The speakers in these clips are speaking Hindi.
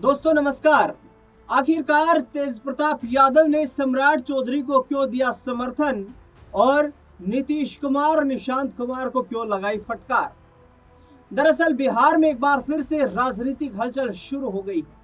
दोस्तों नमस्कार। आखिरकार तेज प्रताप यादव ने सम्राट चौधरी को क्यों दिया समर्थन और नीतीश कुमार और निशांत कुमार को क्यों लगाई फटकार। दरअसल बिहार में एक बार फिर से राजनीतिक हलचल शुरू हो गई है।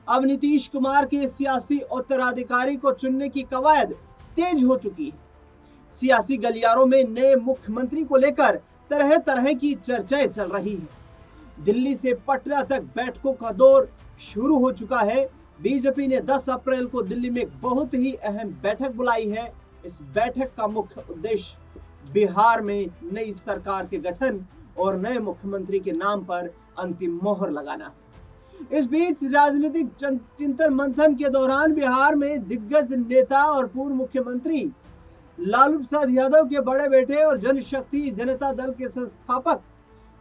अब नीतीश कुमार के सियासी उत्तराधिकारी को चुनने की कवायद तेज हो चुकी है। सियासी गलियारों में नए मुख्यमंत्री को लेकर तरह तरह की चर्चाएं चल रही है। दिल्ली से पटना तक बैठकों का दौर शुरू हो चुका है। बीजेपी ने 10 अप्रैल को दिल्ली में एक बहुत ही अहम बैठक बुलाई है। इस बैठक का मुख्य उद्देश्य बिहार में नई सरकार के गठन और नए मुख्यमंत्री के नाम पर अंतिम मोहर लगाना है। इस बीच राजनीतिक चिंतन मंथन के दौरान बिहार में दिग्गज नेता और पूर्व मुख्यमंत्री लालू प्रसाद यादव के बड़े बेटे और जनशक्ति जनता दल के संस्थापक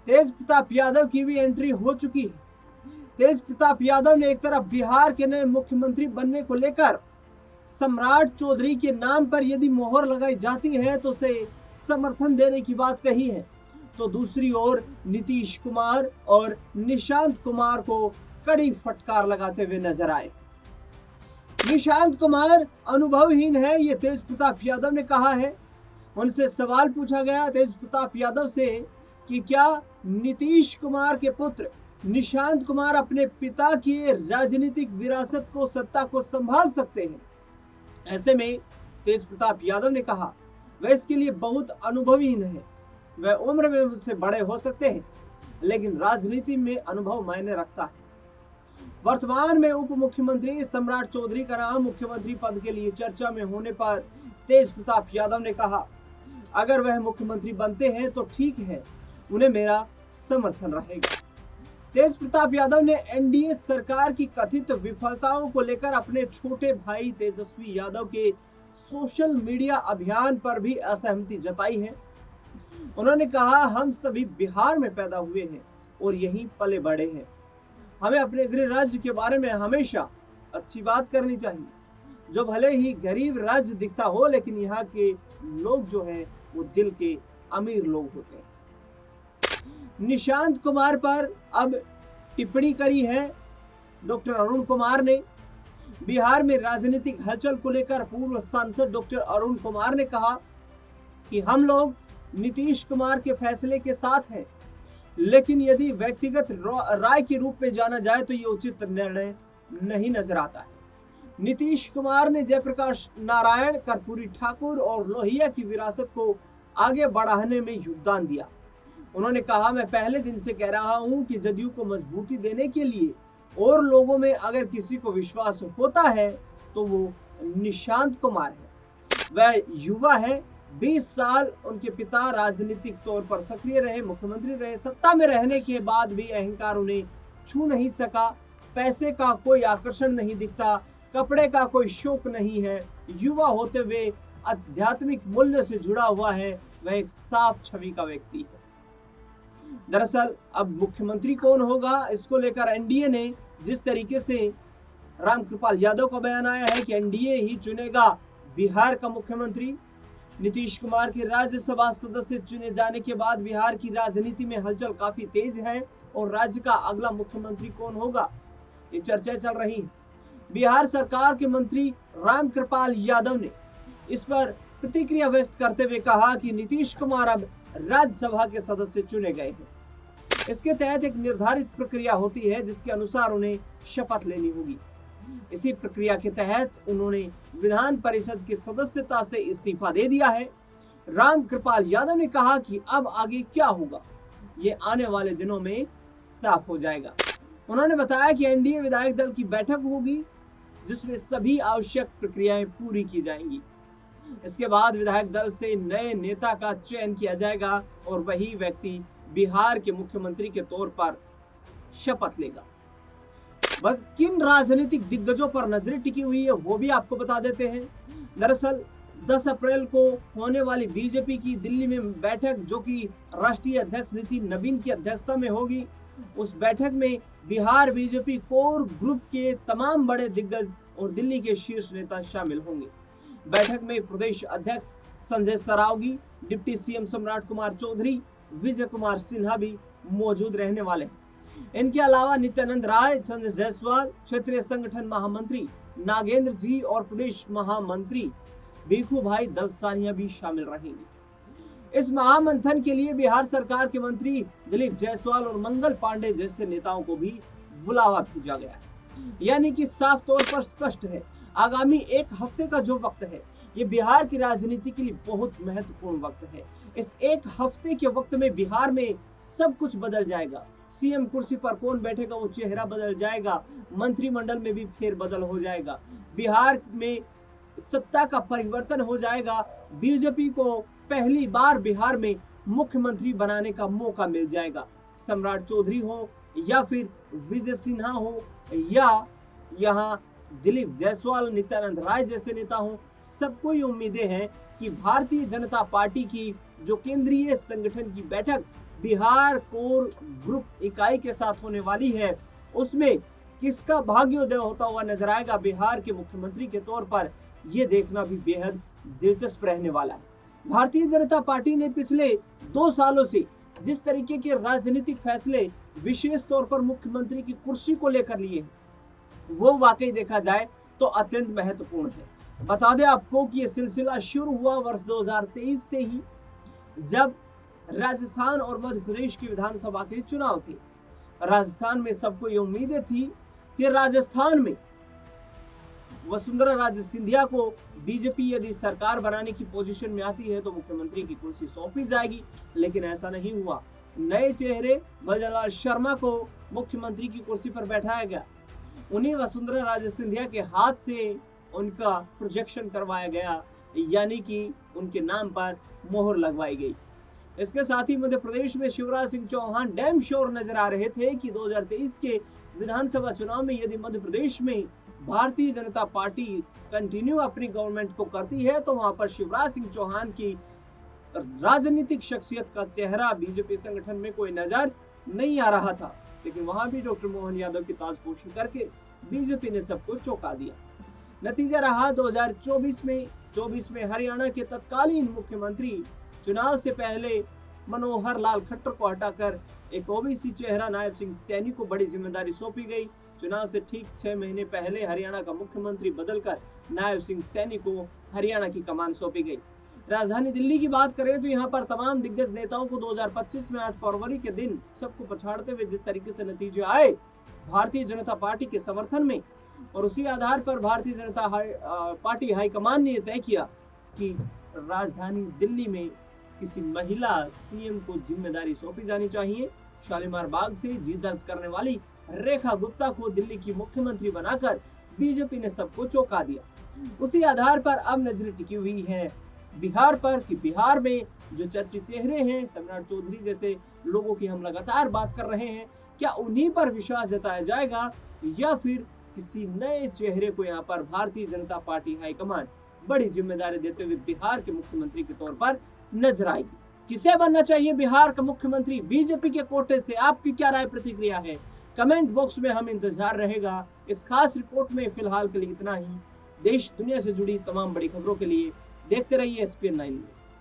तेज प्रताप यादव की भी एंट्री हो चुकी है। तेज प्रताप यादव ने एक तरफ बिहार के नए मुख्यमंत्री बनने को लेकर सम्राट चौधरी के नाम पर यदि मोहर लगाई जाती है तो उसे समर्थन देने की बात कही है, तो दूसरी ओर नीतीश कुमार और निशांत कुमार को कड़ी फटकार लगाते हुए नजर आए। निशांत कुमार अनुभवहीन है, ये तेज प्रताप यादव ने कहा है। उनसे सवाल पूछा गया तेज प्रताप यादव से कि क्या नीतीश कुमार के पुत्र निशांत कुमार अपने पिता की राजनीतिक विरासत को सत्ता को संभाल सकते हैं। ऐसे में तेज प्रताप यादव ने कहा वह इसके लिए बहुत अनुभवहीन है। वह उम्र में मुझसे बड़े हो सकते हैं, लेकिन राजनीति में अनुभव मायने रखता है। वर्तमान में उप मुख्यमंत्री सम्राट चौधरी का नाम मुख्यमंत्री पद के लिए चर्चा में होने पर तेज प्रताप यादव ने कहा अगर वह मुख्यमंत्री बनते हैं तो ठीक है, उन्हें मेरा समर्थन रहेगा। तेज प्रताप यादव ने एनडीए सरकार की कथित विफलताओं को लेकर अपने छोटे भाई तेजस्वी यादव के सोशल मीडिया अभियान पर भी असहमति जताई है। उन्होंने कहा हम सभी बिहार में पैदा हुए हैं और यहीं पले बड़े हैं। हमें अपने गृह राज्य के बारे में हमेशा अच्छी बात करनी चाहिए, जो भले ही गरीब राज्य दिखता हो, लेकिन यहाँ के लोग जो हैं वो दिल के अमीर लोग होते हैं। निशांत कुमार पर अब टिप्पणी करी है डॉक्टर अरुण कुमार ने। बिहार में राजनीतिक हलचल को लेकर पूर्व सांसद डॉक्टर अरुण कुमार ने कहा कि हम लोग नीतीश कुमार के फैसले के साथ हैं, लेकिन यदि व्यक्तिगत राय के रूप में जाना जाए तो ये उचित निर्णय नहीं नजर आता है। नीतीश कुमार ने जयप्रकाश नारायण, कर्पूरी ठाकुर और लोहिया की विरासत को आगे बढ़ाने में योगदान दिया। उन्होंने कहा मैं पहले दिन से कह रहा हूं कि जदयू को मजबूती देने के लिए और लोगों में अगर किसी को विश्वास होता है तो वो निशांत कुमार है। वह युवा है, 20 साल उनके पिता राजनीतिक तौर पर सक्रिय रहे, मुख्यमंत्री रहे। सत्ता में रहने के बाद भी अहंकार उन्हें छू नहीं सका। पैसे का कोई आकर्षण नहीं दिखता, कपड़े का कोई शौक नहीं है। युवा होते हुए आध्यात्मिक मूल्य से जुड़ा हुआ है। वह एक साफ छवि का व्यक्ति है। दरअसल अब मुख्यमंत्री कौन होगा, इसको लेकर एनडीए ने जिस तरीके से रामकृपाल यादव का बयान आया है कि एनडीए ही चुनेगा बिहार का मुख्यमंत्री। नीतीश कुमार के राज्यसभा सदस्य चुने जाने के बाद बिहार की राजनीति में हलचल काफी तेज है और राज्य का अगला मुख्यमंत्री कौन होगा ये चर्चा चल रही है। बिहार सरकार के मंत्री रामकृपाल यादव ने इस पर प्रतिक्रिया व्यक्त करते हुए कहा कि नीतीश कुमार अब राज्यसभा के सदस्य चुने गए हैं। इसके तहत एक निर्धारित प्रक्रिया होती है जिसके अनुसार उन्हें शपथ लेनी होगी। इसी प्रक्रिया के तहत उन्होंने विधान परिषद की सदस्यता से इस्तीफा दे दिया है। रामकृपाल यादव ने कहा कि अब आगे क्या होगा ये आने वाले दिनों में साफ हो जाएगा। उन्होंने बताया कि एनडीए विधायक दल की बैठक होगी जिसमें सभी आवश्यक प्रक्रियाएं पूरी की जाएंगी। इसके बाद विधायक दल से नए नेता का चयन किया जाएगा और वही व्यक्ति बिहार के मुख्यमंत्री के तौर पर शपथ लेगा। किन राजनीतिक दिग्गजों पर नजरें टिकी हुई है वो भी आपको बता देते हैं। दरअसल 10 अप्रैल को होने वाली बीजेपी की दिल्ली में बैठक, जो कि राष्ट्रीय अध्यक्ष नितिन नवीन की अध्यक्षता में होगी, उस बैठक में बिहार बीजेपी कोर ग्रुप के तमाम बड़े दिग्गज और दिल्ली के शीर्ष नेता शामिल होंगे। बैठक में प्रदेश अध्यक्ष संजय सरावगी, डिप्टी सीएम सम्राट कुमार चौधरी, विजय कुमार सिन्हा भी मौजूद रहने वाले हैं। इनके अलावा नित्यानंद राय, संजय जायसवाल, क्षेत्रीय संगठन महामंत्री नागेंद्र जी और प्रदेश महामंत्री भिखू भाई दलसानिया भी शामिल रहेंगे। इस महामंथन के लिए बिहार सरकार के मंत्री दिलीप जायसवाल और मंगल पांडे जैसे नेताओं को भी बुलावा भेजा गया है। यानी कि साफ तौर पर स्पष्ट है, आगामी एक हफ्ते का जो वक्त है ये बिहार की राजनीति के लिए बहुत महत्वपूर्ण वक्त है। इस एक हफ्ते के वक्त में बिहार में सब कुछ बदल जाएगा। सीएम कुर्सी पर कौन बैठेगा वो चेहरा बदल जाएगा, मंत्रिमंडल में भी फेरबदल हो जाएगा, बिहार में सत्ता का परिवर्तन हो जाएगा। बीजेपी को पहली बार बिहार में मुख्यमंत्री बनाने का मौका मिल जाएगा। सम्राट चौधरी हो या फिर विजय सिन्हा हो या यहाँ दिलीप जायसवाल, नित्यानंद राय जैसे नेता हो, सबको ये उम्मीदें हैं कि भारतीय जनता पार्टी की जो केंद्रीय संगठन की बैठक बिहार कोर ग्रुप इकाई के साथ होने वाली है, उसमें किसका भाग्योदय होता हुआ नजर आएगा बिहार के मुख्यमंत्री के तौर पर, ये देखना भी बेहद दिलचस्प रहने वाला है। भारतीय जनता पार्टी ने पिछले 2 सालों से जिस तरीके के राजनीतिक फैसले विशेष तौर पर मुख्यमंत्री की कुर्सी को लेकर लिए हैं, वो वाकई देखा जाए तो अत्यंत महत्वपूर्ण है। बता दें आपको कि यह सिलसिला शुरू हुआ वर्ष 2023 से ही, जब राजस्थान और मध्य प्रदेश की विधानसभा के चुनाव थे। राजस्थान में सबको ये उम्मीदें थी कि राजस्थान में वसुंधरा राजे सिंधिया को बीजेपी यदि सरकार बनाने की पोजीशन में आती है तो मुख्यमंत्री की कुर्सी सौंपी जाएगी, लेकिन ऐसा नहीं हुआ। नए चेहरे भजनलाल शर्मा को मुख्यमंत्री की कुर्सी पर बैठाया गया। उन्हें वसुंधरा राजे सिंधिया के हाथ से उनका प्रोजेक्शन करवाया गया, यानी कि उनके नाम पर मोहर लगवाई गई। इसके साथ ही मध्य प्रदेश में शिवराज सिंह चौहान डैम श्योर नजर आ रहे थे कि 2023 के विधानसभा चुनाव में यदि मध्य प्रदेश में भारतीय जनता पार्टी कंटिन्यू अपनी गवर्नमेंट को करती है तो वहां पर शिवराज सिंह चौहान की राजनीतिक शख्सियत का चेहरा बीजेपी संगठन में कोई नजर नहीं आ रहा था। लेकिन वहां भी डॉक्टर मोहन यादव की ताजपोशी करके बीजेपी ने सबको चौंका दिया। नतीजा रहा 2024 में हरियाणा के तत्कालीन मुख्यमंत्री चुनाव से पहले मनोहर लाल खट्टर को हटाकर एक ओबीसी चेहरा नायब सिंह सैनी को बड़ी जिम्मेदारी सौंपी गई। चुनाव से ठीक 6 महीने पहले हरियाणा का मुख्यमंत्री बदलकर नायब सिंह सैनी को हरियाणा की कमान सौंपी गई। राजधानी दिल्ली की बात करें तो यहाँ पर तमाम दिग्गज नेताओं को 2025 में 8 फरवरी के दिन सबको पछाड़ते हुए जिस तरीके से नतीजे आए भारतीय जनता पार्टी के समर्थन में, और उसी आधार पर भारतीय जनता पार्टी हाईकमान ने यह तय किया कि राजधानी दिल्ली में किसी महिला सीएम को जिम्मेदारी सौंपी जानी चाहिए। शालीमार बाग से जीत दर्ज करने वाली रेखा गुप्ता को दिल्ली की मुख्यमंत्री बनाकर बीजेपी ने सबको चौंका दिया। उसी आधार पर अब नजरें टिकी हुई हैं बिहार पर कि बिहार में जो चर्चित चेहरे हैं, सम्राट चौधरी जैसे लोगों की हम लगातार बात कर रहे हैं, क्या उन्हीं पर विश्वास जताया जाएगा या फिर किसी नए चेहरे को यहाँ पर भारतीय जनता पार्टी हाईकमान बड़ी जिम्मेदारी देते हुए बिहार के मुख्यमंत्री के तौर पर नजर आएगी। किसे बनना चाहिए बिहार का मुख्यमंत्री बीजेपी के कोटे से? आपकी क्या राय प्रतिक्रिया है? कमेंट बॉक्स में हम इंतजार रहेगा। इस खास रिपोर्ट में फिलहाल के लिए इतना ही। देश दुनिया से जुड़ी तमाम बड़ी खबरों के लिए देखते रहिए SPN 9 न्यूज़।